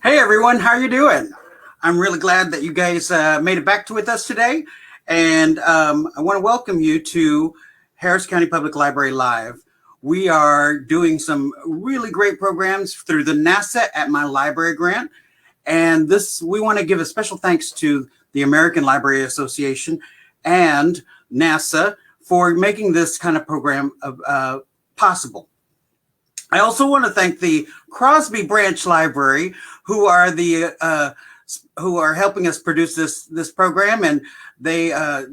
Hey everyone, how are you doing? I'm really glad that you guys made it back with us today, and I want to welcome you to Harris County Public Library Live. We are doing some really great programs through the NASA at My Library grant, and we want to give a special thanks to the American Library Association and NASA for making this kind of program possible. I also want to thank the Crosby Branch Library, who are helping us produce this program, and they are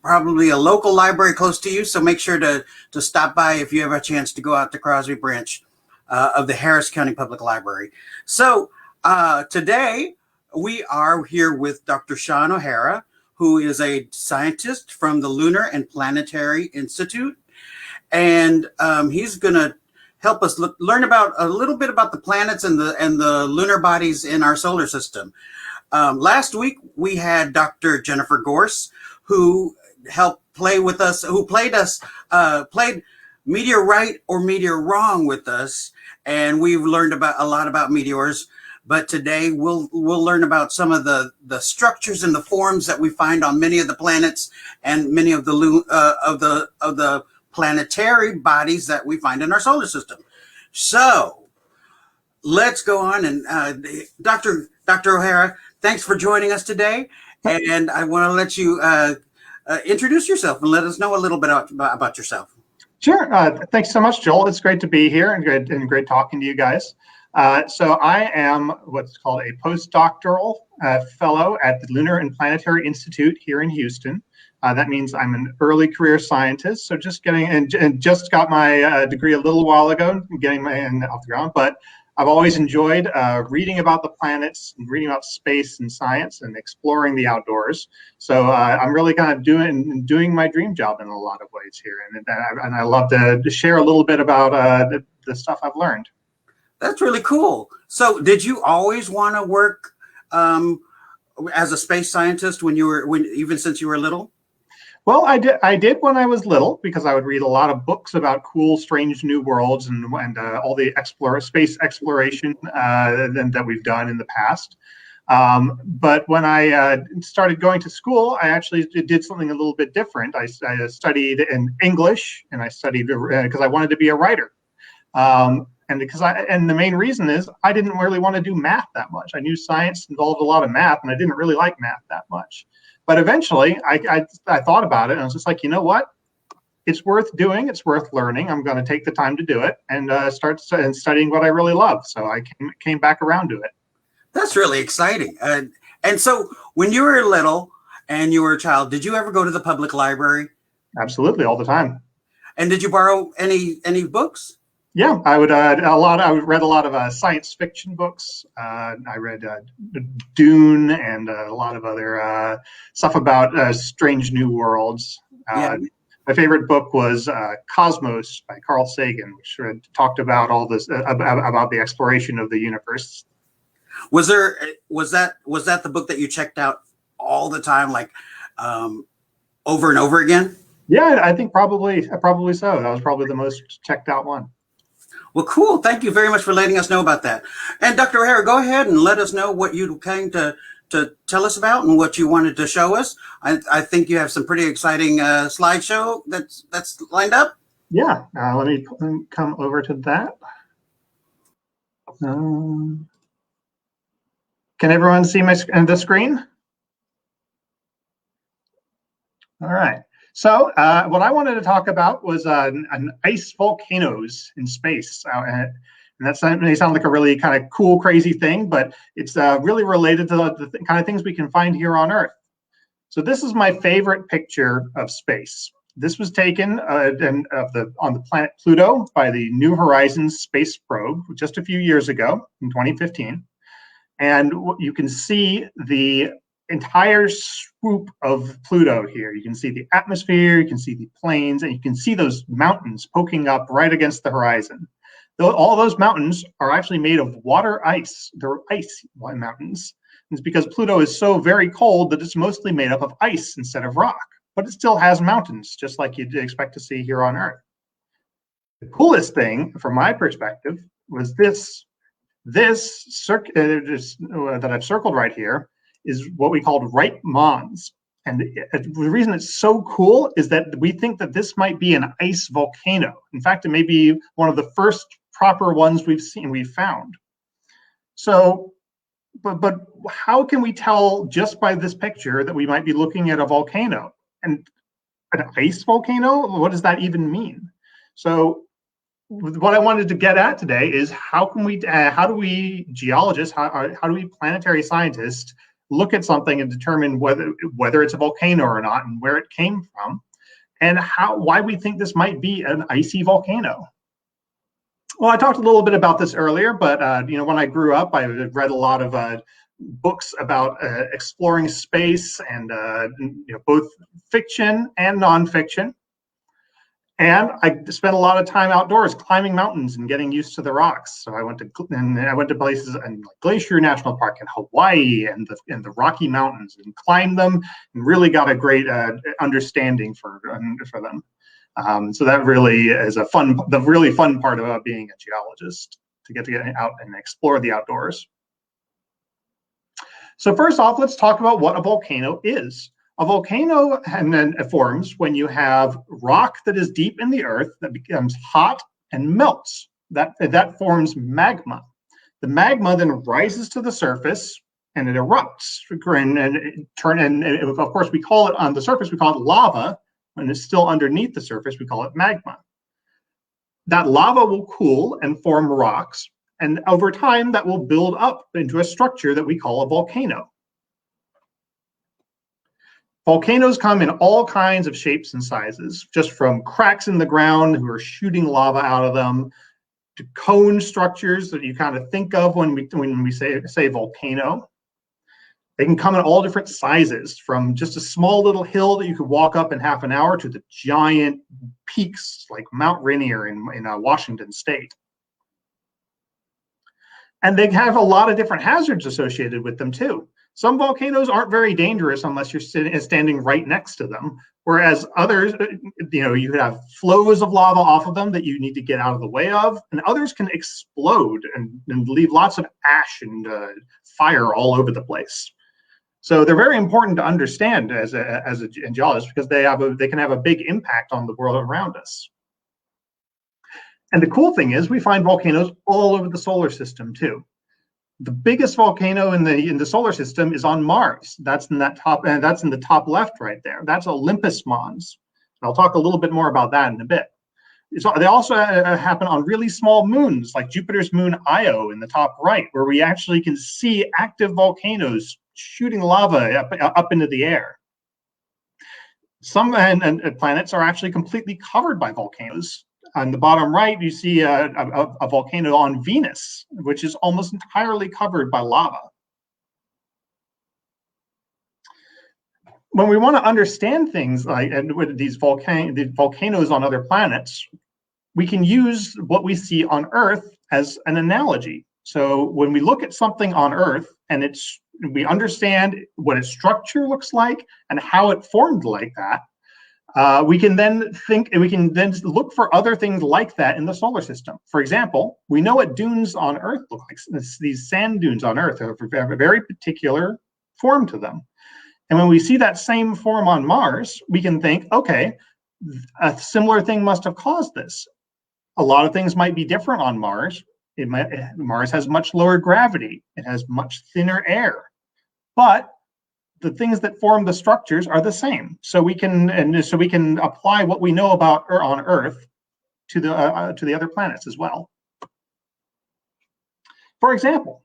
probably a local library close to you. So make sure to stop by if you have a chance to go out to Crosby Branch of the Harris County Public Library. So today we are here with Dr. Sean O'Hara, who is a scientist from the Lunar and Planetary Institute. And he's going to help us learn about a little bit about the planets and the lunar bodies in our solar system. Last week we had Dr. Jennifer Gorse, who helped play with us, who played Meteor Right or Meteor Wrong with us, and we've learned about a lot about meteors. But today we'll learn about some of the structures and the forms that we find on many of the planets and many of the planetary bodies that we find in our solar system. So let's go on, and Dr. O'Hara, thanks for joining us today. And I want to let you introduce yourself and let us know a little bit about yourself. Sure. Thanks so much, Joel. It's great to be here and great talking to you guys. So I am what's called a postdoctoral fellow at the Lunar and Planetary Institute here in Houston. That means I'm an early career scientist, so just just got my degree a little while ago, getting my end off the ground. But I've always enjoyed reading about the planets and reading about space and science and exploring the outdoors. So I'm really kind of doing my dream job in a lot of ways here, and I love to share a little bit about the stuff I've learned. That's really cool. So did you always want to work as a space scientist even since you were little? Well, I did when I was little, because I would read a lot of books about cool, strange new worlds and all the space exploration that we've done in the past. But when I started going to school, I actually did something a little bit different. I studied in English, and I studied because I wanted to be a writer. And the main reason is I didn't really want to do math that much. I knew science involved a lot of math, and I didn't really like math that much. But eventually, I thought about it, and I was just like, you know what? It's worth doing. It's worth learning. I'm going to take the time to do it and start studying what I really love. So I came back around to it. That's really exciting. And so when you were little and you were a child, did you ever go to the public library? Absolutely, all the time. And did you borrow any books? Yeah, I read a lot of science fiction books. I read Dune and a lot of other stuff about strange new worlds. My favorite book was Cosmos by Carl Sagan, which talked about all this about the exploration of the universe. Was that the book that you checked out all the time, like over and over again? Yeah, I think probably so. That was probably the most checked out one. Well, cool. Thank you very much for letting us know about that. And Dr. O'Hara, go ahead and let us know what you came to tell us about and what you wanted to show us. I think you have some pretty exciting slideshow that's lined up. Yeah, let me come over to that. Can everyone see the screen? All right. So what I wanted to talk about was an ice volcanoes in space. And that may sound like a really kind of cool, crazy thing, but it's really related to the kind of things we can find here on Earth. So this is my favorite picture of space. This was taken on the planet Pluto by the New Horizons space probe just a few years ago in 2015. And you can see the entire swoop of Pluto here. You can see the atmosphere, you can see the plains, and you can see those mountains poking up right against the horizon. All those mountains are actually made of water ice. They're ice mountains. It's because Pluto is so very cold that it's mostly made up of ice instead of rock, but it still has mountains, just like you'd expect to see here on Earth. The coolest thing, from my perspective, was this This that I've circled right here is what we called right Mons. And the reason it's so cool is that we think that this might be an ice volcano. In fact, it may be one of the first proper ones we've found. So, but how can we tell just by this picture that we might be looking at a volcano? And an ice volcano, what does that even mean? So what I wanted to get at today is how do we geologists, how do we planetary scientists look at something and determine whether it's a volcano or not and where it came from, and why we think this might be an icy volcano. Well, I talked a little bit about this earlier, but when I grew up, I read a lot of books about exploring space and both fiction and nonfiction. And I spent a lot of time outdoors climbing mountains and getting used to the rocks. So I went to places in Glacier National Park in Hawaii and the Rocky Mountains and climbed them and really got a great understanding for them. So that really is the really fun part about being a geologist, to get out and explore the outdoors. So first off, let's talk about what a volcano is. A volcano forms when you have rock that is deep in the earth that becomes hot and melts. That forms magma. The magma then rises to the surface and it erupts. And of course, we call it on the surface, we call it lava. When it's still underneath the surface, we call it magma. That lava will cool and form rocks. And over time, that will build up into a structure that we call a volcano. Volcanoes come in all kinds of shapes and sizes, just from cracks in the ground who are shooting lava out of them, to cone structures that you kind of think of when we say volcano. They can come in all different sizes, from just a small little hill that you could walk up in half an hour to the giant peaks like Mount Rainier in Washington State. And they have a lot of different hazards associated with them too. Some volcanoes aren't very dangerous unless you're standing right next to them, whereas others, you could have flows of lava off of them that you need to get out of the way of, and others can explode and leave lots of ash and fire all over the place. So they're very important to understand as a geologist, because they can have a big impact on the world around us. And the cool thing is we find volcanoes all over the solar system too. The biggest volcano in the solar system is on Mars. That's in the top left right there. That's Olympus Mons. And I'll talk a little bit more about that in a bit. They also happen on really small moons, like Jupiter's moon Io in the top right, where we actually can see active volcanoes shooting lava up into the air. Some planets are actually completely covered by volcanoes. On the bottom right, you see a volcano on Venus, which is almost entirely covered by lava. When we want to understand things like with these volcanoes on other planets, we can use what we see on Earth as an analogy. So when we look at something on Earth and we understand what its structure looks like and how it formed like that, we can then look for other things like that in the solar system. For example, we know what dunes on Earth look like. These sand dunes on Earth have a very particular form to them. And when we see that same form on Mars, we can think, okay, a similar thing must have caused this. A lot of things might be different on Mars. Mars has much lower gravity. It has much thinner air. But the things that form the structures are the same. So we can apply what we know about on Earth to the other planets as well. For example,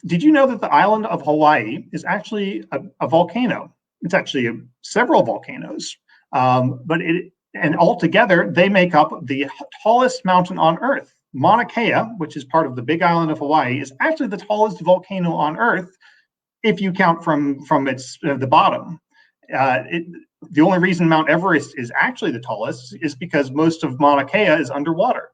did you know that the island of Hawaii is actually a volcano? It's actually several volcanoes, and altogether they make up the tallest mountain on Earth. Mauna Kea, which is part of the Big Island of Hawaii, is actually the tallest volcano on Earth, if you count from the bottom. The only reason Mount Everest is actually the tallest is because most of Mauna Kea is underwater.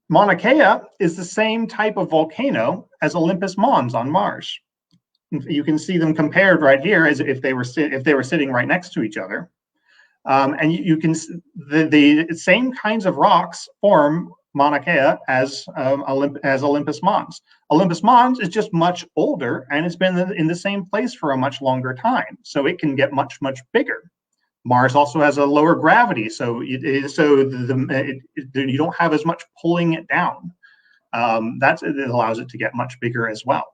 Mauna Kea is the same type of volcano as Olympus Mons on Mars. You can see them compared right here as if they were sitting right next to each other. And you can the same kinds of rocks form Mauna Kea as Olympus Mons. Olympus Mons is just much older, and it's been in the same place for a much longer time, so it can get much, much bigger. Mars also has a lower gravity, so you don't have as much pulling it down. It allows it to get much bigger as well.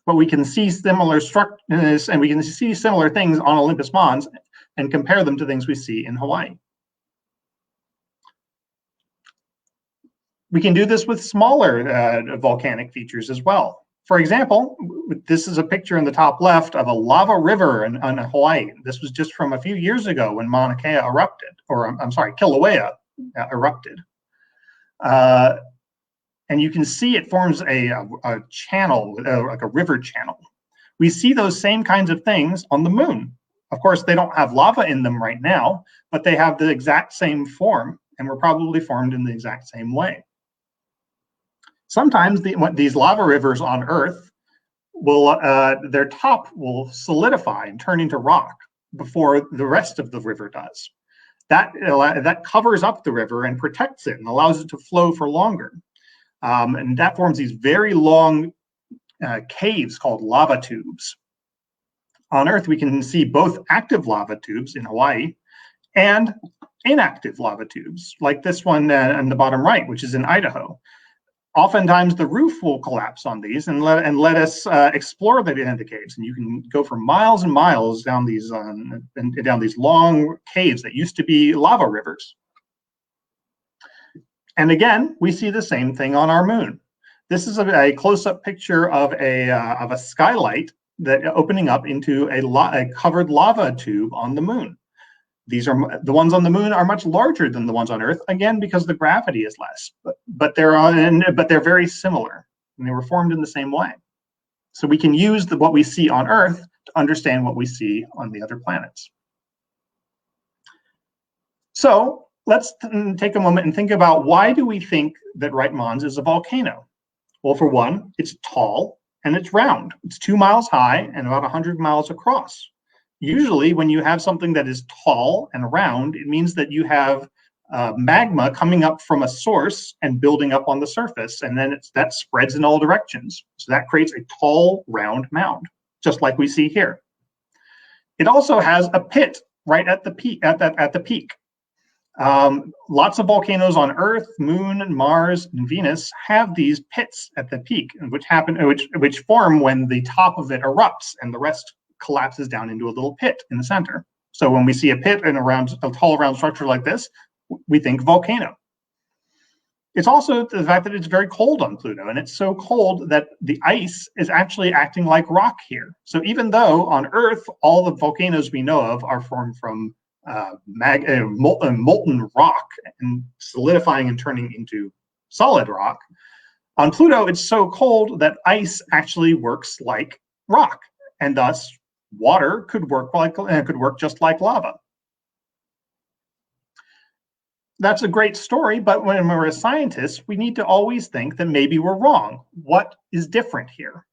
But we can see similar structures, and we can see similar things on Olympus Mons and compare them to things we see in Hawaii. We can do this with smaller volcanic features as well. For example, this is a picture in the top left of a lava river in Hawaii. This was just from a few years ago when Mauna Kea erupted, or I'm sorry, Kilauea erupted. And you can see it forms a channel, like a river channel. We see those same kinds of things on the moon. Of course, they don't have lava in them right now, but they have the exact same form and were probably formed in the exact same way. Sometimes these lava rivers on Earth will, their top will solidify and turn into rock before the rest of the river does. That covers up the river and protects it and allows it to flow for longer. And that forms these very long caves called lava tubes. On Earth, we can see both active lava tubes in Hawaii and inactive lava tubes, like this one in the bottom right, which is in Idaho. Oftentimes, the roof will collapse on these and let us explore the caves. And you can go for miles and miles down these long caves that used to be lava rivers. And again, we see the same thing on our moon. This is a close-up picture of a skylight that opening up into a covered lava tube on the moon. The ones on the moon are much larger than the ones on Earth, again because the gravity is less. But they're very similar, and they were formed in the same way. So we can use what we see on Earth to understand what we see on the other planets. So let's take a moment and think about, why do we think that Right Mons is a volcano? Well, for one, it's tall and it's round. It's 2 miles high and about 100 miles across. Usually, when you have something that is tall and round, it means that you have magma coming up from a source and building up on the surface, and then that spreads in all directions. So that creates a tall, round mound, just like we see here. It also has a pit right at the peak. Lots of volcanoes on Earth, Moon, Mars, and Venus have these pits at the peak, which form when the top of it erupts and the rest collapses down into a little pit in the center. So when we see a pit in a tall round structure like this, we think volcano. It's also the fact that it's very cold on Pluto, and it's so cold that the ice is actually acting like rock here. So even though on Earth all the volcanoes we know of are formed from molten rock and solidifying and turning into solid rock, on Pluto it's so cold that ice actually works like rock, and thus water could work just like lava. That's a great story, but when we're a scientist, we need to always think that maybe we're wrong. What is different here?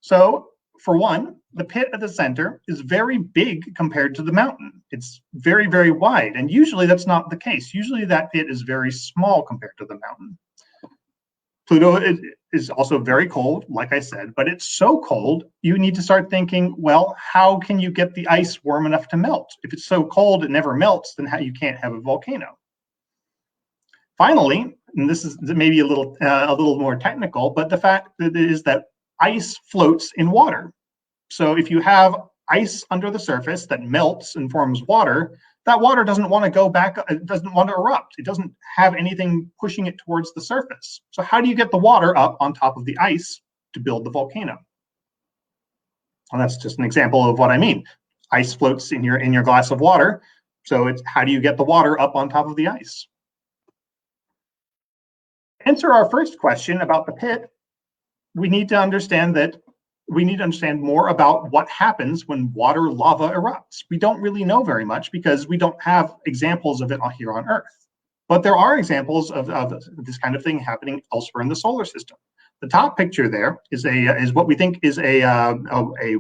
So, for one, the pit at the center is very big compared to the mountain. It's very, very wide, and usually that's not the case. Usually that pit is very small compared to the mountain. Pluto is also very cold, like I said, but it's so cold, you need to start thinking, well, how can you get the ice warm enough to melt? If it's so cold it never melts, then you can't have a volcano. Finally, and this is maybe a little more technical, but the fact is that ice floats in water. So if you have ice under the surface that melts and forms water, that water doesn't want to go back, it doesn't want to erupt. It doesn't have anything pushing it towards the surface. So how do you get the water up on top of the ice to build the volcano? Well, that's just an example of what I mean. Ice floats in your glass of water. So it's how do you get the water up on top of the ice? To answer our first question about the pit, we need to understand more about what happens when water lava erupts. We don't really know very much because we don't have examples of it here on Earth. But there are examples of this kind of thing happening elsewhere in the solar system. The top picture there is what we think is a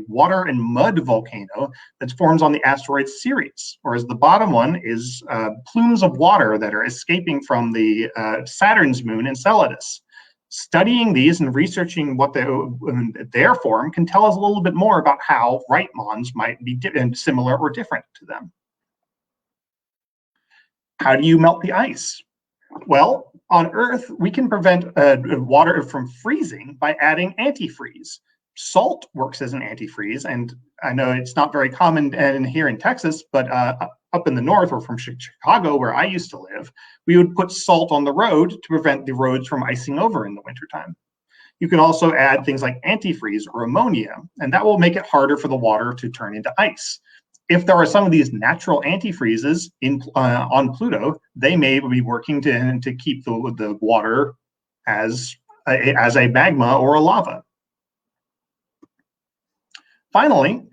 water and mud volcano that forms on the asteroid Ceres, whereas the bottom one is plumes of water that are escaping from the Saturn's moon Enceladus. Studying these and researching what their form can tell us a little bit more about how right Mons might be similar or different to them. How do you melt the ice? Well, on Earth, we can prevent water from freezing by adding antifreeze. Salt works as an antifreeze, and I know it's not very common here in Texas, but up in the north, or from Chicago, where I used to live, we would put salt on the road to prevent the roads from icing over in the wintertime. You can also add things like antifreeze or ammonia, and that will make it harder for the water to turn into ice. If there are some of these natural antifreezes on Pluto, they may be working to keep the water as a magma or a lava. Finally,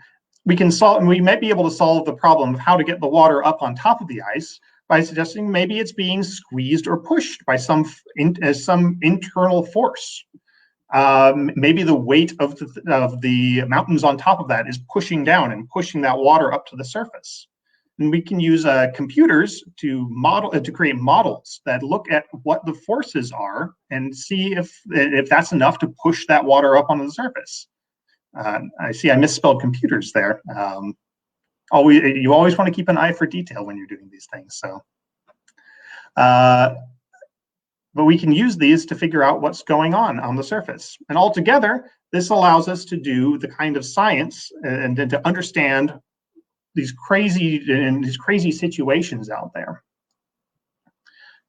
we might be able to solve the problem of how to get the water up on top of the ice by suggesting maybe it's being squeezed or pushed by some internal force. Maybe the weight of the mountains on top of that is pushing down and pushing that water up to the surface. And we can use computers to create models that look at what the forces are and see if that's enough to push that water up onto the surface. I see I misspelled computers there. You always want to keep an eye for detail when you're doing these things. So. But we can use these to figure out what's going on the surface. And altogether, this allows us to do the kind of science and to understand these crazy situations out there.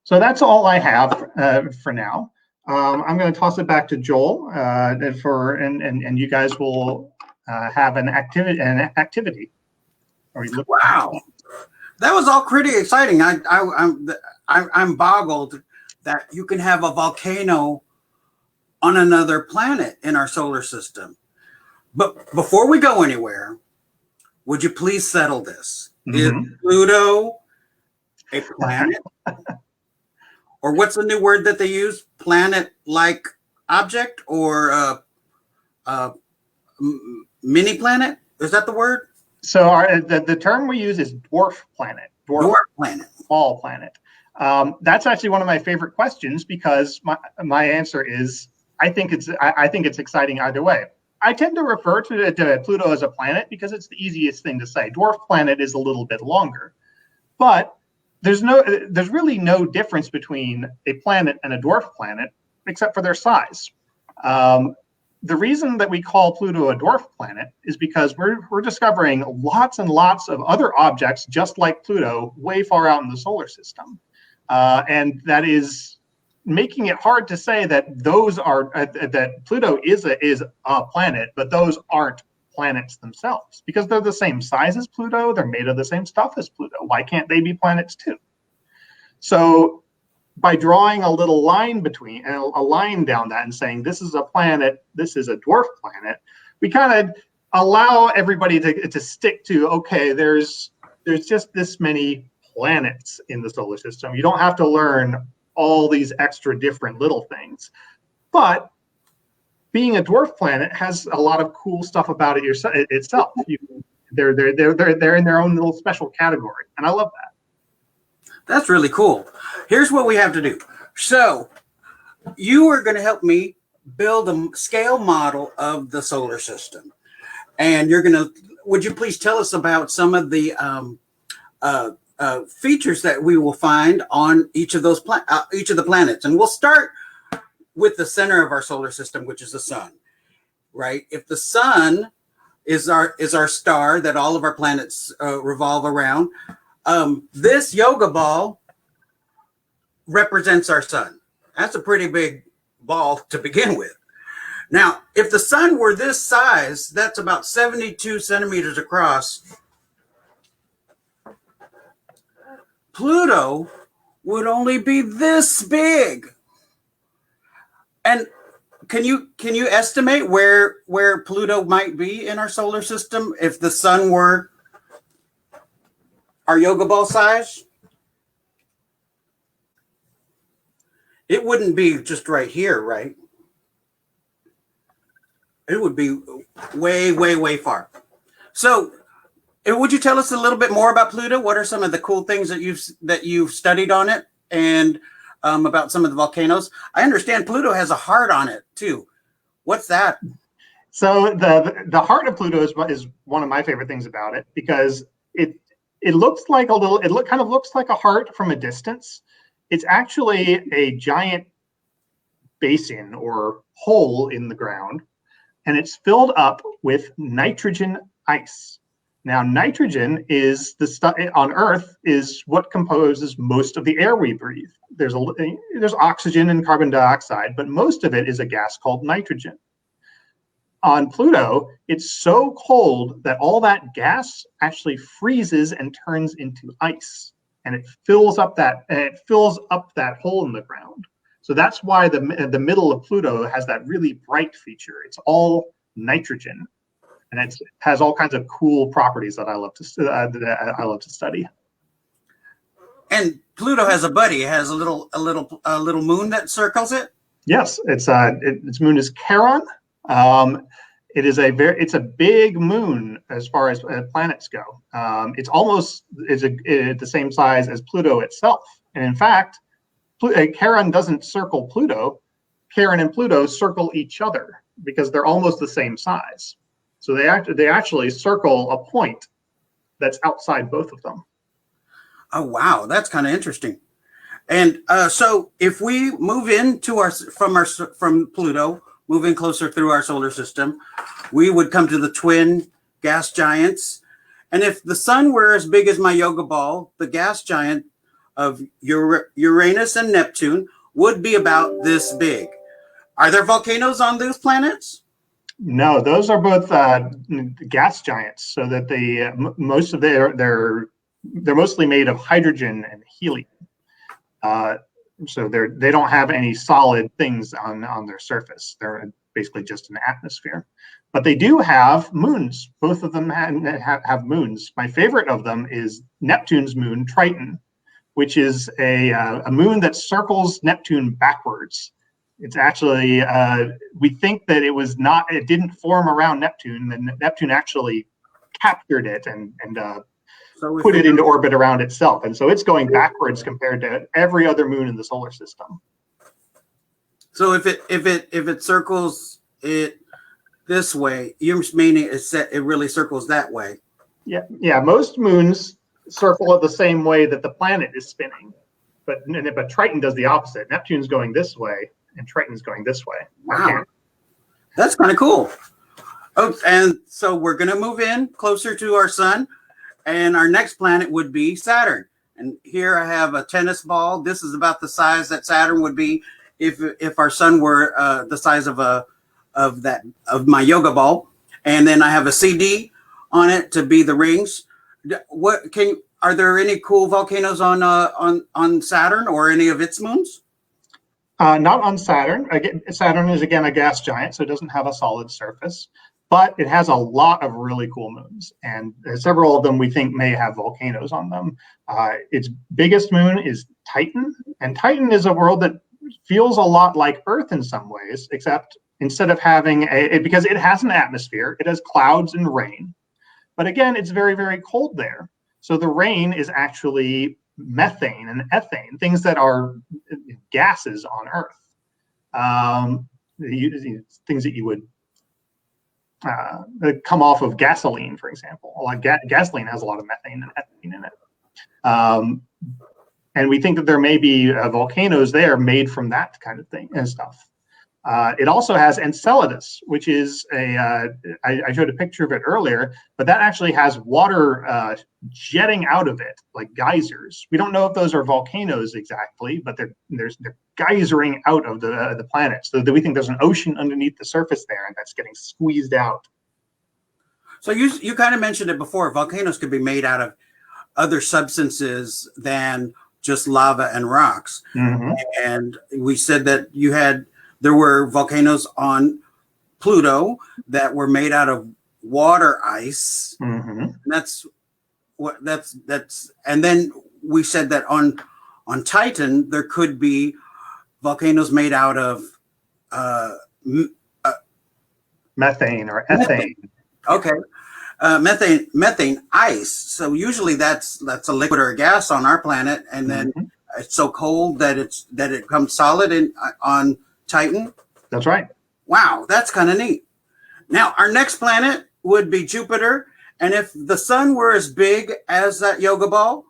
So that's all I have for now. I'm going to toss it back to Joel and you guys will have an activity. Wow, that was all pretty exciting. I'm boggled that you can have a volcano on another planet in our solar system. But before we go anywhere, would you please settle this? Mm-hmm. Is Pluto a planet? Or what's the new word that they use? Planet-like object or mini planet? Is that the word? So the term we use is dwarf planet. Dwarf planet. Small planet. That's actually one of my favorite questions because my answer is I think it's exciting either way. I tend to refer to Pluto as a planet because it's the easiest thing to say. Dwarf planet is a little bit longer, but there's really no difference between a planet and a dwarf planet except for their size. The reason that we call Pluto a dwarf planet is because we're discovering lots and lots of other objects just like Pluto way far out in the solar system. And that is making it hard to say that that Pluto is a planet, but those aren't planets themselves because they're the same size as Pluto. They're made of the same stuff as Pluto. Why can't they be planets too? So by drawing a little line a line down that and saying this is a planet, this is a dwarf planet, we kind of allow everybody to stick to, okay, there's just this many planets in the solar system. You don't have to learn all these extra different little things. But being a dwarf planet has a lot of cool stuff about it itself. They're in their own little special category, and I love that. That's really cool. Here's what we have to do. So you are going to help me build a scale model of the solar system, and would you please tell us about some of the features that we will find on each of the planets, and we'll start with the center of our solar system, which is the sun. Right? If the sun is our star that all of our planets revolve around, this yoga ball represents our sun. That's a pretty big ball to begin with. Now, if the sun were this size, that's about 72 centimeters across. Pluto would only be this big. And can you estimate where Pluto might be in our solar system if the sun were our yoga ball size? It wouldn't be just right here, right? It would be way, way, way far. So, would you tell us a little bit more about Pluto? What are some of the cool things that you've studied on it, and about some of the volcanoes? I understand Pluto has a heart on it too. What's that? So the heart of Pluto is one of my favorite things about it, because it looks like kind of looks like a heart from a distance. It's actually a giant basin or hole in the ground, and it's filled up with nitrogen ice. Now, nitrogen is the stuff on Earth is what composes most of the air we breathe. There's oxygen and carbon dioxide, but most of it is a gas called nitrogen. On Pluto, it's so cold that all that gas actually freezes and turns into ice, and it fills up that hole in the ground. So that's why the middle of Pluto has that really bright feature. It's all nitrogen, and it has all kinds of cool properties that I love to study. And Pluto has a buddy. It has a little moon that circles it. Yes, its moon is Charon. It's a big moon as far as planets go. It's almost the same size as Pluto itself, and in fact, Charon doesn't circle Pluto. Charon and Pluto circle each other because they're almost the same size. So they actually circle a point that's outside both of them. Oh wow, that's kind of interesting. And so if we move into from Pluto, moving closer through our solar system, we would come to the twin gas giants. And if the sun were as big as my yoga ball, the gas giant of Uranus and Neptune would be about this big. Are there volcanoes on those planets? No, those are both gas giants. So that they're mostly made of hydrogen and helium. So they don't have any solid things on their surface. They're basically just an atmosphere. But they do have moons. Both of them have moons. My favorite of them is Neptune's moon, Triton, which is a moon that circles Neptune backwards. It's actually, we think that it didn't form around Neptune, and Neptune actually captured it and put it into orbit around itself. And so it's going backwards compared to every other moon in the solar system. So if it circles it this way, you're meaning it really circles that way. Yeah. Most moons circle it the same way that the planet is spinning, but Triton does the opposite. Neptune's going this way, and Triton's going this way. Wow, that's kind of cool. Oh, and so we're going to move in closer to our sun, and our next planet would be Saturn. And here I have a tennis ball. This is about the size that Saturn would be if our sun were the size of my yoga ball. And then I have a CD on it to be the rings. Are there any cool volcanoes on Saturn or any of its moons? Not on Saturn. Again, Saturn is a gas giant, so it doesn't have a solid surface, but it has a lot of really cool moons, and several of them we think may have volcanoes on them. Its biggest moon is Titan, and Titan is a world that feels a lot like Earth in some ways, except instead of having because it has an atmosphere, it has clouds and rain. But again, it's very, very cold there. So the rain is actually methane and ethane, things that are gases on Earth. Things that you would come off of gasoline, for example. Like gasoline has a lot of methane and ethane in it. And we think that there may be volcanoes there made from that kind of thing and stuff. It also has Enceladus, which is I showed a picture of it earlier, but that actually has water jetting out of it like geysers. We don't know if those are volcanoes exactly, but they're geysering out of the planet. So that we think there's an ocean underneath the surface there, and that's getting squeezed out. So you kind of mentioned it before. Volcanoes could be made out of other substances than just lava and rocks. Mm-hmm. And we said that there were volcanoes on Pluto that were made out of water ice. Mm-hmm. And then we said that on Titan there could be volcanoes made out of Methane or Methane. ethane. Okay. Methane ice. So usually that's a liquid or a gas on our planet, and then it's so cold that it becomes solid on Titan. That's right. Wow, that's kind of neat. Now our next planet would be Jupiter, and if the sun were as big as that yoga ball,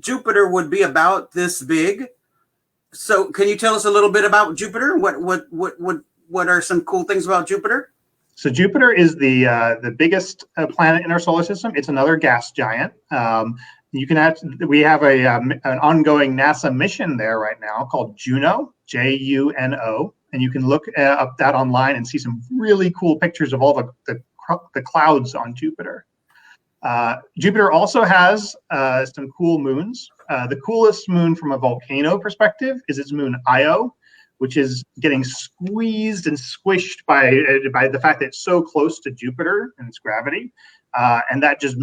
Jupiter would be about this big. So can you tell us a little bit about Jupiter? What are some cool things about Jupiter? So Jupiter is the biggest planet in our solar system. It's another gas giant. We have an ongoing NASA mission there right now called Juno, Juno, and you can look up that online and see some really cool pictures of all the clouds on Jupiter. Jupiter also has some cool moons. The coolest moon from a volcano perspective is its moon Io, which is getting squeezed and squished by the fact that it's so close to Jupiter and its gravity, and that just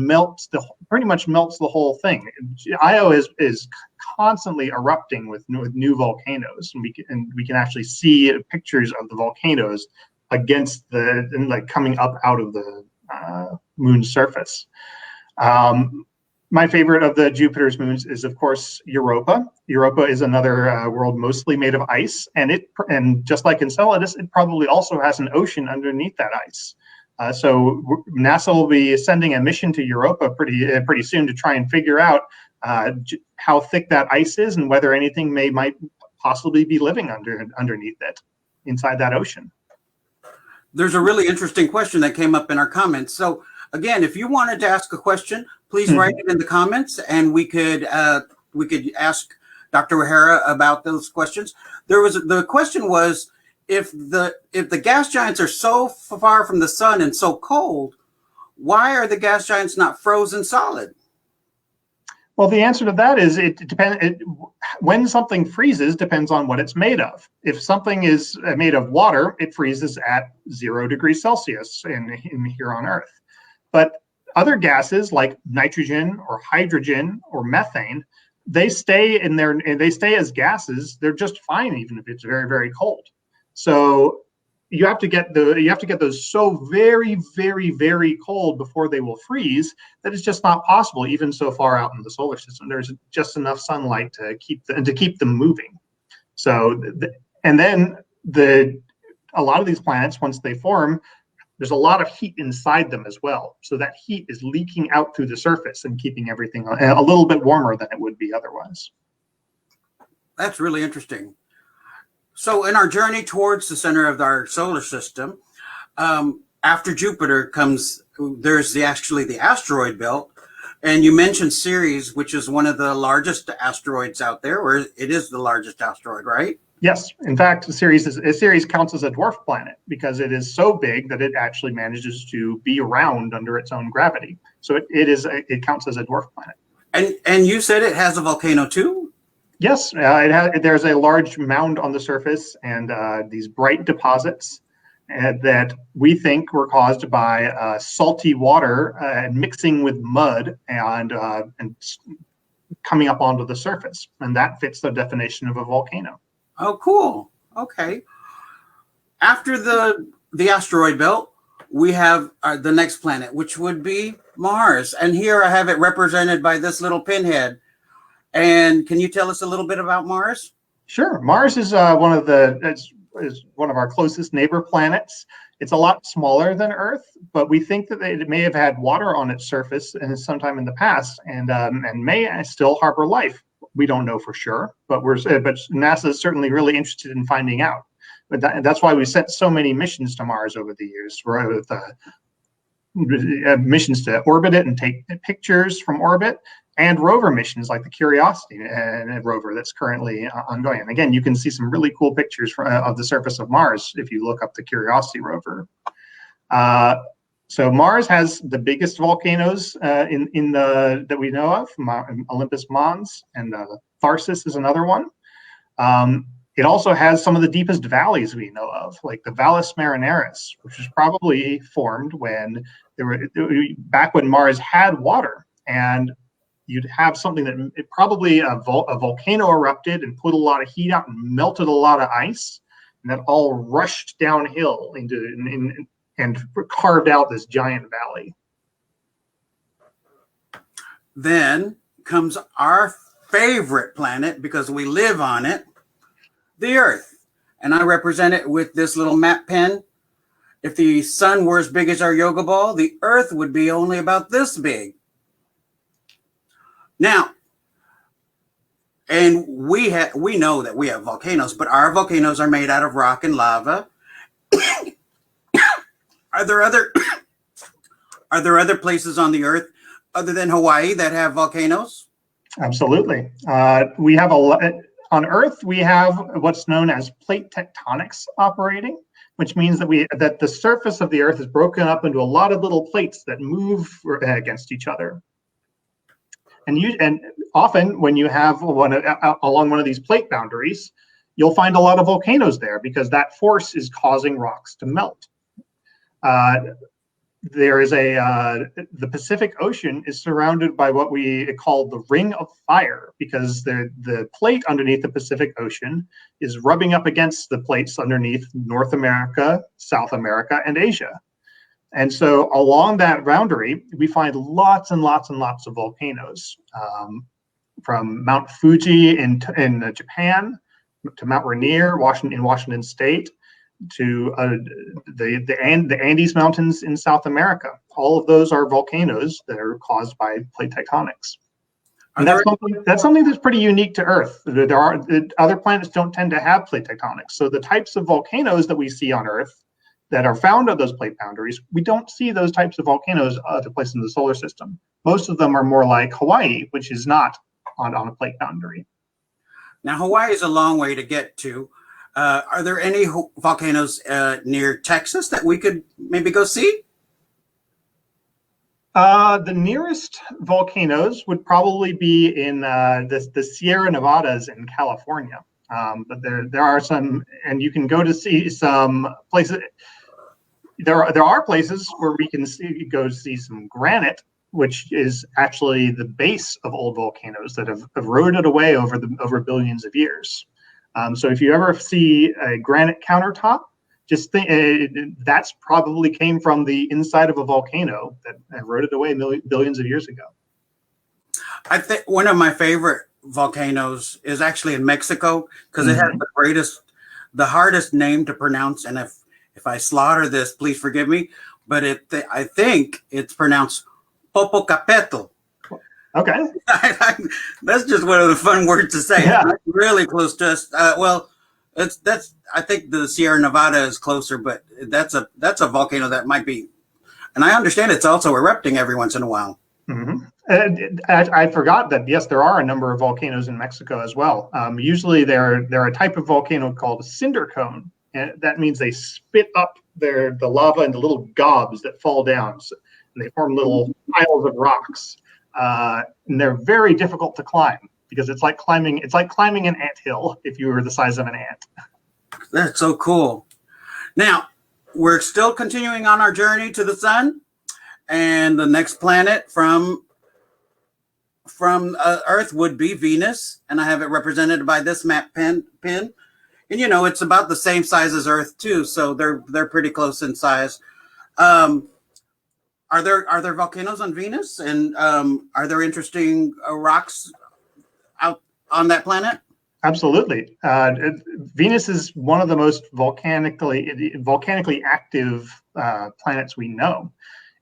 pretty much melts the whole thing. Io is constantly erupting with new volcanoes, and we can actually see pictures of the volcanoes against coming up out of the moon's surface. My favorite of the Jupiter's moons is, of course, Europa. Europa is another world mostly made of ice, and just like Enceladus, it probably also has an ocean underneath that ice. So NASA will be sending a mission to Europa pretty soon to try and figure out how thick that ice is and whether anything might possibly be living underneath it, inside that ocean. There's a really interesting question that came up in our comments. So again, if you wanted to ask a question, please write it in the comments, and we could ask Dr. O'Hara about those questions. The question was, if the gas giants are so far from the sun and so cold, why are the gas giants not frozen solid? Well, the answer to that is it depends. When something freezes depends on what it's made of. If something is made of water, it freezes at 0 degrees Celsius in here on Earth. But other gases like nitrogen or hydrogen or methane, they stay as gases. They're just fine even if it's very, very cold. So you have to get those so very, very, very cold before they will freeze that it's just not possible, even so far out in the solar system. There's just enough sunlight to keep them moving. So a lot of these planets, once they form, there's a lot of heat inside them as well. So that heat is leaking out through the surface and keeping everything a little bit warmer than it would be otherwise. That's really interesting. So in our journey towards the center of our solar system, after Jupiter there's actually the Asteroid Belt. And you mentioned Ceres, which is one of the largest asteroids out there, or it is the largest asteroid, right? Yes. In fact, Ceres counts as a dwarf planet because it is so big that it actually manages to be around under its own gravity. So it counts as a dwarf planet. And you said it has a volcano too? Yes, there's a large mound on the surface and these bright deposits that we think were caused by salty water mixing with mud and coming up onto the surface. And that fits the definition of a volcano. Oh, cool. Okay. After the asteroid belt, we have the next planet, which would be Mars. And here I have it represented by this little pinhead. And can you tell us a little bit about Mars? Sure. Mars is one of our closest neighbor planets. It's a lot smaller than Earth, but we think that it may have had water on its surface sometime in the past, and may still harbor life. We don't know for sure, but NASA is certainly really interested in finding out. But that's why we sent so many missions to Mars over the years, with missions to orbit it and take pictures from orbit, and rover missions like the Curiosity rover that's currently ongoing. And again, you can see some really cool pictures of the surface of Mars if you look up the Curiosity rover. So Mars has the biggest volcanoes that we know of, Olympus Mons, and Tharsis is another one. It also has some of the deepest valleys we know of, like the Valles Marineris, which was probably formed back when Mars had water, and you'd have something that probably a volcano erupted and put a lot of heat out and melted a lot of ice, and that all rushed downhill and carved out this giant valley. Then comes our favorite planet, because we live on it, the Earth. And I represent it with this little map pen. If the sun were as big as our yoga ball, the Earth would be only about this big. Now, and we know that we have volcanoes, but our volcanoes are made out of rock and lava. Are there other places on the Earth other than Hawaii that have volcanoes? Absolutely. We have on Earth, we have what's known as plate tectonics operating, which means that the surface of the Earth is broken up into a lot of little plates that move against each other. And often when you have along one of these plate boundaries, you'll find a lot of volcanoes there because that force is causing rocks to melt. There is the Pacific Ocean is surrounded by what we call the Ring of Fire, because the plate underneath the Pacific Ocean is rubbing up against the plates underneath North America, South America, and Asia. And so along that boundary, we find lots and lots and lots of volcanoes, from Mount Fuji in Japan to Mount Rainier in Washington State, to the Andes Mountains in South America. All of those are volcanoes that are caused by plate tectonics. And that's something that's pretty unique to Earth. Other planets don't tend to have plate tectonics. So the types of volcanoes that we see on Earth that are found on those plate boundaries, we don't see those types of volcanoes other places in the solar system. Most of them are more like Hawaii, which is not on a plate boundary. Now, Hawaii is a long way to get to. Are there any volcanoes near Texas that we could maybe go see? The nearest volcanoes would probably be in the Sierra Nevadas in California. But there are some, and you can go to see some places. There are places where we can go to see some granite, which is actually the base of old volcanoes that have eroded away over billions of years. So if you ever see a granite countertop, just think that's probably came from the inside of a volcano that eroded away billions of years ago. I think one of my favorite volcanoes is actually in Mexico, because it has the hardest name to pronounce. And if I slaughter this, please forgive me, but I think it's pronounced Popocatépetl. Okay. That's just one of the fun words to say. Yeah. It's really close to us. I think the Sierra Nevada is closer, but that's a volcano that might be, and I understand it's also erupting every once in a while. I forgot that, yes, there are a number of volcanoes in Mexico as well. Usually they're a type of volcano called a cinder cone, and that means they spit up the lava into little gobs that fall down, and they form little piles of rocks. And they're very difficult to climb because it's like climbing an anthill if you were the size of an ant. That's so cool. Now, we're still continuing on our journey to the sun, and the next planet from Earth would be Venus, and I have it represented by this map pin. And it's about the same size as Earth too, so they're pretty close in size. Are there volcanoes on Venus, and are there interesting rocks out on that planet? Absolutely. Venus is one of the most volcanically active planets we know.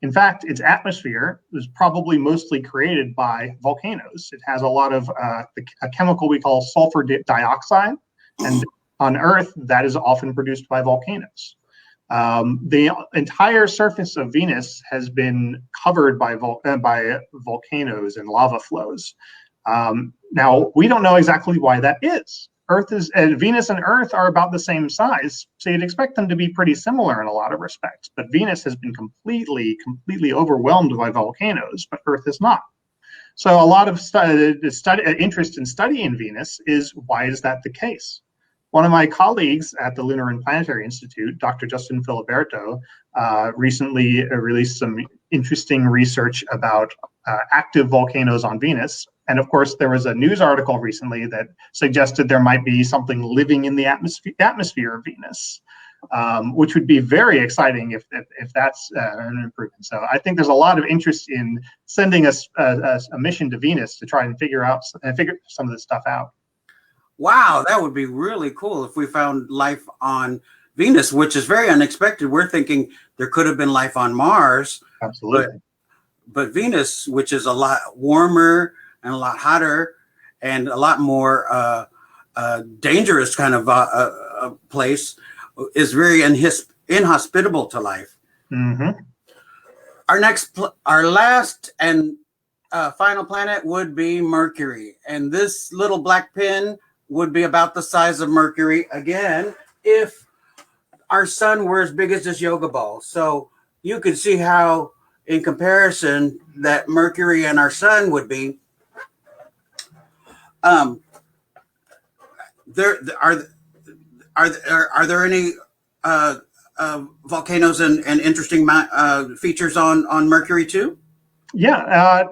In fact, its atmosphere was probably mostly created by volcanoes. It has a lot of a chemical we call sulfur dioxide, and on Earth, that is often produced by volcanoes. The entire surface of Venus has been covered by volcanoes and lava flows. Now, we don't know exactly why that is. Venus and Earth are about the same size, so you'd expect them to be pretty similar in a lot of respects. But Venus has been completely overwhelmed by volcanoes, but Earth is not. So a lot of interest in studying Venus is, why is that the case? One of my colleagues at the Lunar and Planetary Institute, Dr. Justin Filiberto, recently released some interesting research about active volcanoes on Venus. And of course, there was a news article recently that suggested there might be something living in the atmosphere of Venus. which would be very exciting if that's an improvement. So I think there's a lot of interest in sending a mission to Venus to try and figure some of this stuff out. Wow, that would be really cool if we found life on Venus, which is very unexpected. We're thinking there could have been life on Mars. Absolutely. But Venus, which is a lot warmer and a lot hotter and a lot more dangerous kind of place, is very inhospitable to life. Mm-hmm. Our last and final planet would be Mercury. And this little black pin would be about the size of Mercury again if our sun were as big as this yoga ball. So you could see how, in comparison, that Mercury and our sun would be. There are there any volcanoes and interesting features on Mercury too? Yeah.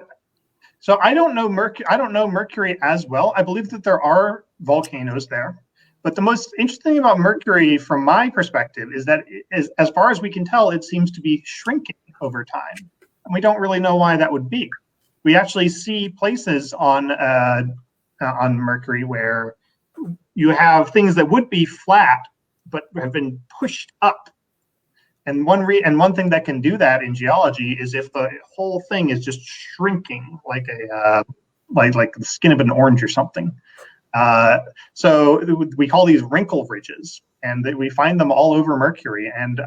So I don't know Mercury as well. I believe that there are volcanoes there. But the most interesting thing about Mercury, from my perspective, is that as far as we can tell, it seems to be shrinking over time. And we don't really know why that would be. We actually see places on Mercury where you have things that would be flat, but have been pushed up. And one thing that can do that in geology is if the whole thing is just shrinking like like the skin of an orange or something. So we call these wrinkle bridges, and we find them all over Mercury. And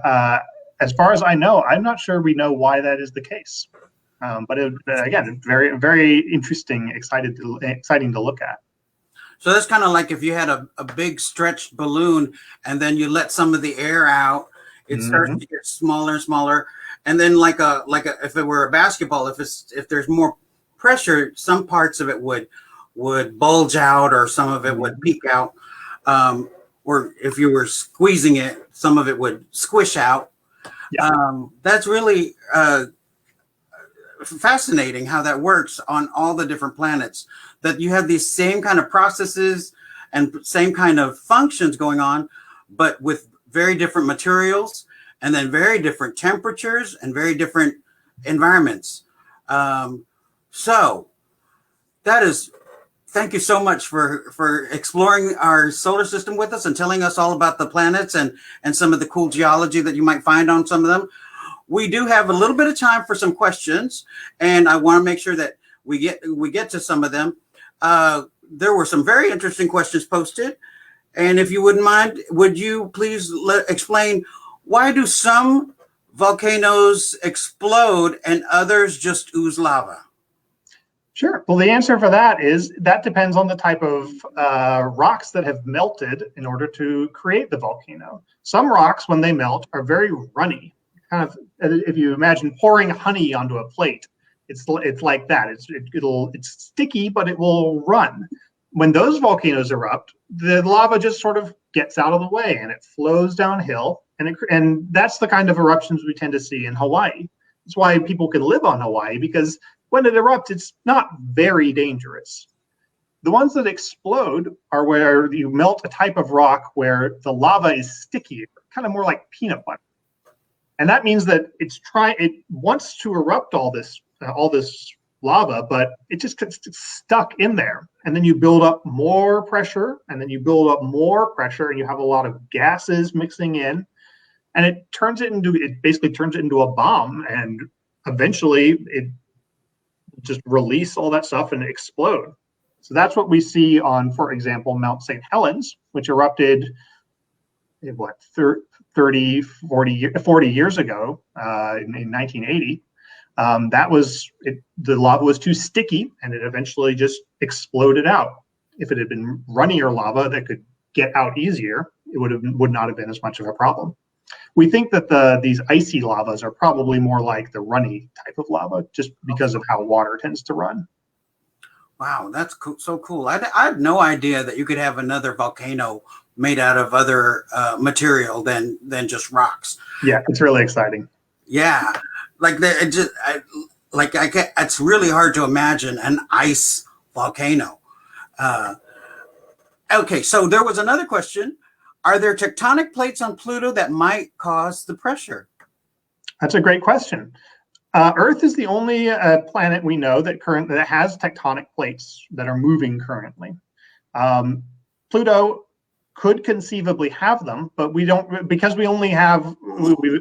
as far as I know, I'm not sure we know why that is the case. But again, very, very interesting, exciting to look at. So that's kind of like if you had a big stretched balloon and then you let some of the air out, it starts to get smaller and smaller. And then like if it were a basketball, if there's more pressure, some parts of it would bulge out, or some of it would peek out. Or if you were squeezing it, some of it would squish out. Yeah. That's really fascinating how that works on all the different planets, that you have these same kind of processes and same kind of functions going on, but with very different materials and then very different temperatures and very different environments. So that is, thank you so much for exploring our solar system with us and telling us all about the planets and some of the cool geology that you might find on some of them. We do have a little bit of time for some questions, and I want to make sure that we get to some of them. There were some very interesting questions posted, and if you wouldn't mind, would you please explain, why do some volcanoes explode and others just ooze lava? Sure. Well, the answer for that is that depends on the type of rocks that have melted in order to create the volcano. Some rocks, when they melt, are very runny. Kind of, if you imagine pouring honey onto a plate, it's like that. It's sticky, but it will run. When those volcanoes erupt, the lava just sort of gets out of the way and it flows downhill, and that's the kind of eruptions we tend to see in Hawaii. That's why people can live on Hawaii, because when it erupts, it's not very dangerous. The ones that explode are where you melt a type of rock where the lava is stickier, kind of more like peanut butter. And that means that it wants to erupt all this lava, but it just gets stuck in there. And then you build up more pressure, and then you build up more pressure, and you have a lot of gases mixing in, and it basically turns it into a bomb, and eventually it just release all that stuff and explode. So that's what we see on, for example, Mount St. Helens, which erupted 40 years ago in 1980. The lava was too sticky, and it eventually just exploded out. If it had been runnier lava that could get out easier, it would not have been as much of a problem. We think that these icy lavas are probably more like the runny type of lava, just because of how water tends to run. Wow, that's so cool. I had no idea that you could have another volcano made out of other material than just rocks. Yeah, it's really exciting. Yeah, it's really hard to imagine an ice volcano. Okay, so there was another question. Are there tectonic plates on Pluto that might cause the pressure? That's a great question. Earth is the only planet we know that has tectonic plates that are moving currently. Pluto could conceivably have them, but we don't, because we only have,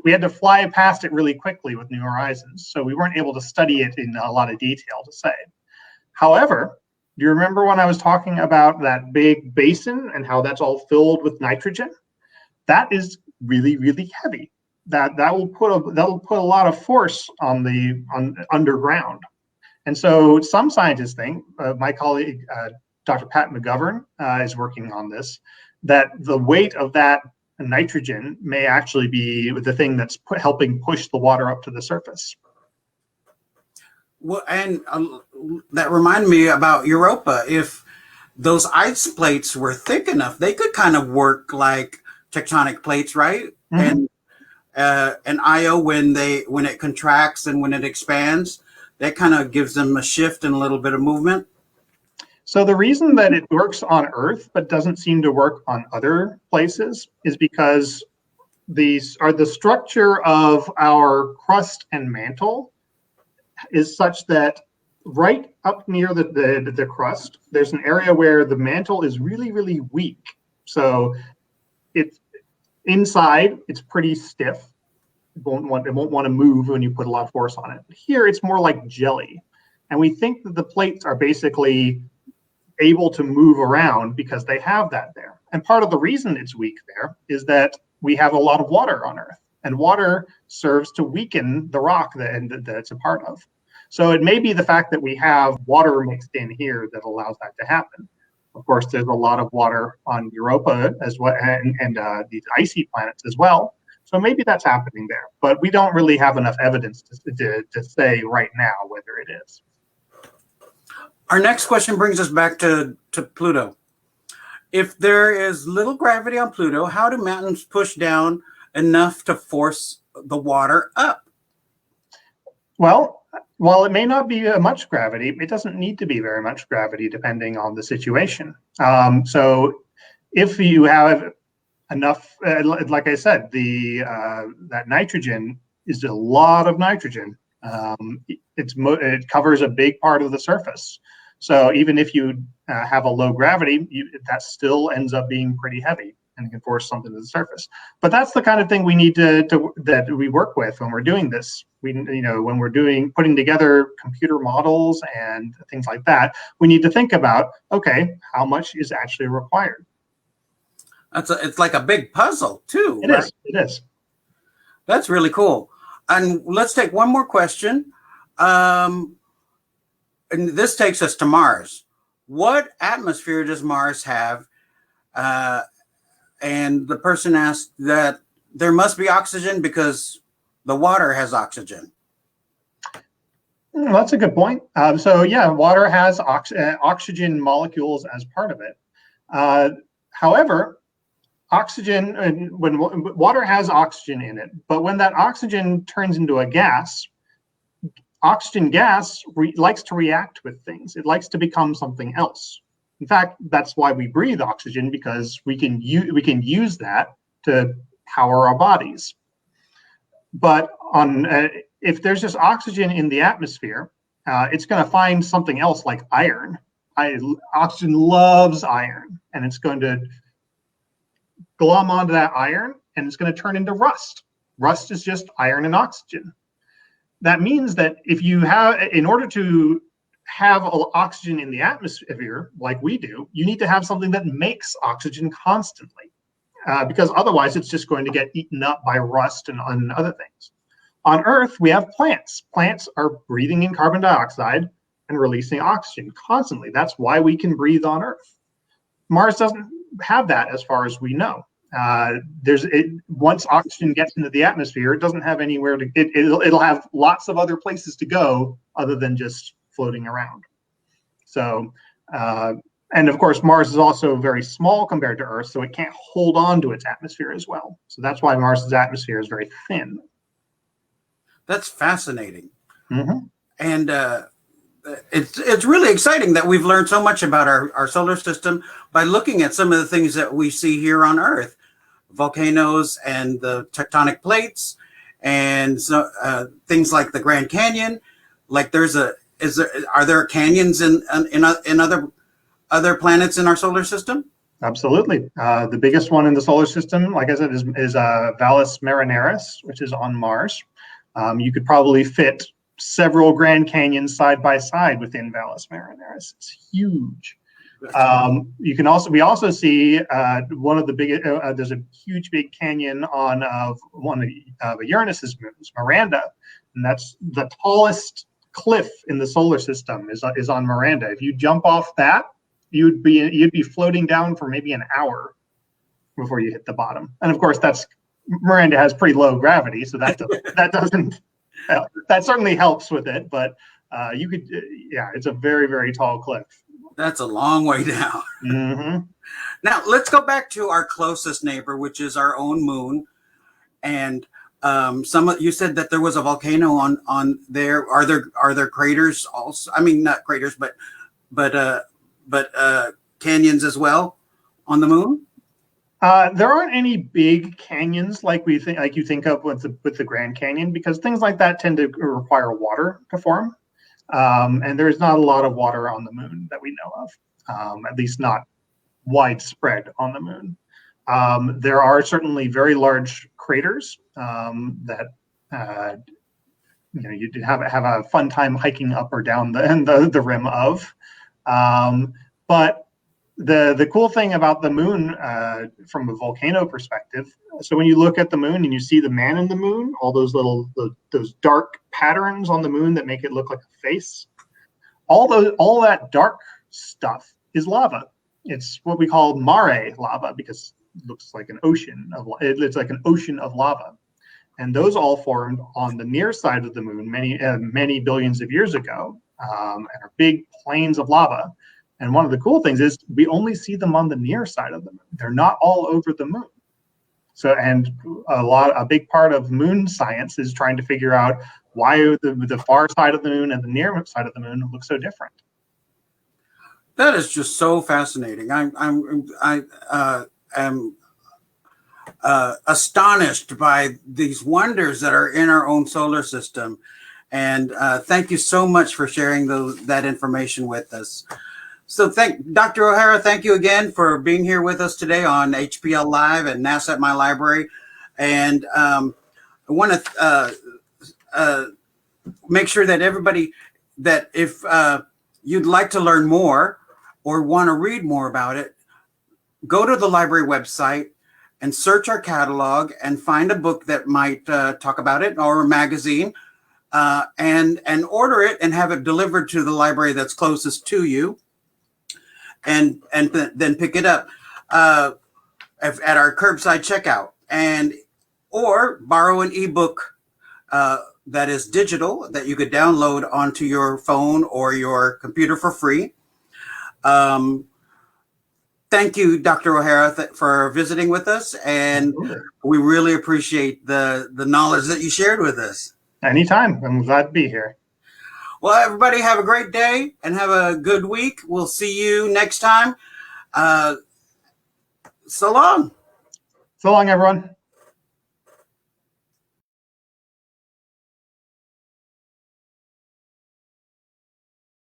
we had to fly past it really quickly with New Horizons, so we weren't able to study it in a lot of detail to say. However, do you remember when I was talking about that big basin and how that's all filled with nitrogen? That is really, really heavy. That'll put a lot of force on underground. And so some scientists think, my colleague Dr. Pat McGovern is working on this, that the weight of that nitrogen may actually be the thing that's helping push the water up to the surface. Well, and that reminded me about Europa. If those ice plates were thick enough, they could kind of work like tectonic plates, right? Mm-hmm. And Io, when it contracts and when it expands, that kind of gives them a shift and a little bit of movement. So the reason that it works on Earth but doesn't seem to work on other places is because the structure of our crust and mantle is such that right up near the crust, there's an area where the mantle is really, really weak. So it's inside, it's pretty stiff. It won't want to move when you put a lot of force on it. Here, it's more like jelly. And we think that the plates are basically able to move around because they have that there. And part of the reason it's weak there is that we have a lot of water on Earth, and water serves to weaken the rock that it's a part of. So it may be the fact that we have water mixed in here that allows that to happen. Of course, there's a lot of water on Europa as well, and these icy planets as well. So maybe that's happening there, but we don't really have enough evidence to say right now whether it is. Our next question brings us back to Pluto. If there is little gravity on Pluto, how do mountains push down enough to force the water up? Well, while it may not be much gravity, it doesn't need to be very much gravity depending on the situation. So if you have enough, like I said, that nitrogen is a lot of nitrogen. It covers a big part of the surface. So even if you have a low gravity, that still ends up being pretty heavy and can force something to the surface. But that's the kind of thing we need that we work with when we're doing this. When we're putting together computer models and things like that, we need to think about, okay, how much is actually required? It's like a big puzzle too. It is. It is. That's really cool. And let's take one more question. And this takes us to Mars. What atmosphere does Mars have? And the person asked that there must be oxygen because the water has oxygen. That's a good point. So yeah, water has oxygen molecules as part of it. However, oxygen, when water has oxygen in it, but when that oxygen turns into a gas, oxygen gas likes to react with things. It likes to become something else. In fact, that's why we breathe oxygen, because we can use that to power our bodies. But if there's just oxygen in the atmosphere, it's going to find something else like iron. Oxygen loves iron, and it's going to glom onto that iron, and it's going to turn into rust. Rust is just iron and oxygen. That means that in order to have oxygen in the atmosphere like we do, you need to have something that makes oxygen constantly, because otherwise it's just going to get eaten up by rust and other things. On Earth, we have plants. Plants are breathing in carbon dioxide and releasing oxygen constantly. That's why we can breathe on Earth. Mars doesn't have that as far as we know. Once oxygen gets into the atmosphere, it doesn't have anywhere to. It'll have lots of other places to go other than just floating around. So, and of course, Mars is also very small compared to Earth, so it can't hold on to its atmosphere as well. So that's why Mars's atmosphere is very thin. That's fascinating. Mm-hmm. And it's really exciting that we've learned so much about our solar system by looking at some of the things that we see here on Earth. volcanoes and the tectonic plates, and so things like the Grand Canyon. Like are there canyons in other planets in our solar system? Absolutely. The biggest one in the solar system, like I said, is Valles Marineris, which is on Mars. You could probably fit several Grand Canyons side by side within Valles Marineris. It's huge. We also see one of the biggest. There's a huge big canyon on one of Uranus's moons, Miranda, and that's the tallest cliff in the solar system is on Miranda. If you jump off that, you'd be floating down for maybe an hour before you hit the bottom. And of course, Miranda has pretty low gravity, so that doesn't that certainly helps with it. But it's a very, very tall cliff. That's a long way down. Mm-hmm. Now let's go back to our closest neighbor, which is our own moon. And you said that there was a volcano on there. Are there craters also? I mean, not craters, but canyons as well on the moon? There aren't any big canyons like you think of with the Grand Canyon, because things like that tend to require water to form. And there's not a lot of water on the moon that we know of, at least not widespread on the moon. There are certainly very large craters that you have a fun time hiking up or down the rim of. But the cool thing about the moon from a volcano perspective, so when you look at the moon and you see the man in the moon, all those those dark patterns on the moon that make it look like a face, all that dark stuff is lava. It's what we call mare lava, because it looks like an ocean it's like an ocean of lava. And those all formed on the near side of the moon many billions of years ago, and are big plains of lava. And one of the cool things is we only see them on the near side of the moon. They're not all over the moon. So, and a big part of moon science is trying to figure out why the far side of the moon and the near side of the moon look so different. That is just so fascinating. I am astonished by these wonders that are in our own solar system. And thank you so much for sharing that information with us. So Dr. O'Hara, thank you again for being here with us today on HPL Live and NASA at My Library. And I want to make sure that everybody, that if you'd like to learn more or want to read more about it, go to the library website and search our catalog and find a book that might talk about it, or a magazine, and order it and have it delivered to the library that's closest to you. And then pick it up at our curbside checkout, or borrow an ebook that is digital that you could download onto your phone or your computer for free. Thank you, Dr. O'Hara, for visiting with us, and we really appreciate the knowledge that you shared with us. Anytime. I'm glad to be here. Well, everybody have a great day and have a good week. We'll see you next time. So long. So long, everyone.